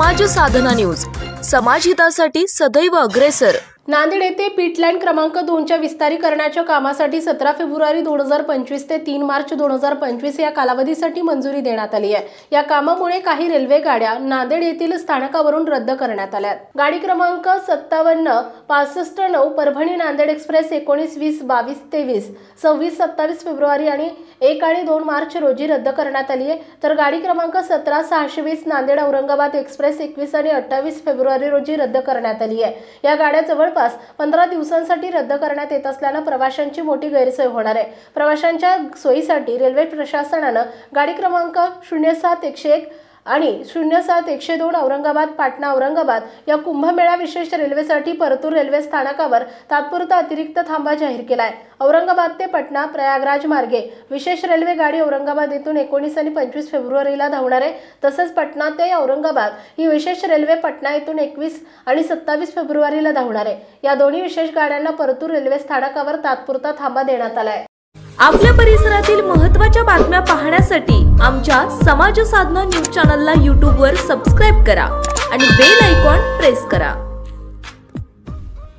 समाज साधना न्यूज, समाजहितासाठी सदैव अग्रेसर। नांदेड येथे पीट लाईन क्रमांक 2च्या विस्तारीकरणाच्या कामासाठी 17 फेब्रुवारी 2025 ते 3 मार्च 2025 या कालावधीसाठी मंजुरी देण्यात आली आहे। या कामामुळे काही रेल्वे गाड्या नांदेड येथील स्थानकावरून रद्द करण्यात आल्या। गाडी क्रमांक 57-65-9 परभणी नांदेड एक्सप्रेस 19-20-22-23 26-27 फेब्रुवारी आणि 1 आणि 2 मार्च रोजी रद्द करण्यात आली आहे। तर गाडी क्रमांक 17-620 नांदेड औरंगाबाद एक्सप्रेस 21 आणि 28 फेब्रुवारी रोजी रद्द करण्यात आली आहे। या गाड्या जवळपास 15 दिवसांसाठी रद्द करण्यात येत असल्याने प्रवाशांची मोठी गैरसोय होणार आहे। प्रवाशांच्या सोयीसाठी रेल्वे प्रशासनाने गाडी क्रमांक 07-101 आणि 07-102 औरंगाबाद पाटणा औरंगाबाद या कुंभमेळा विशेष रेल्वेसाठी परतूर रेल्वे स्थानकावर तात्पुरता अतिरिक्त थांबा जाहीर केलाय। औरंगाबाद ते पटना प्रयागराज मार्गे विशेष रेल्वे गाडी औरंगाबाद येथून 19 आणि 25 फेब्रुवारीला धावणार आहे। तसेच पटना ते औरंगाबाद ही विशेष रेल्वे पटना येथून 21 आणि 27 फेब्रुवारीला धावणार आहे। या दोन्ही विशेष गाड्यांना परतूर रेल्वे स्थानकावर तात्पुरता थांबा देण्यात आलाय। आपल्या परिसरातील महत्त्वाच्या बातम्या पाहण्यासाठी आमच्या समाज साधना न्यूज चॅनलला YouTube वर सबस्क्राइब करा आणि बेल आयकॉन प्रेस करा।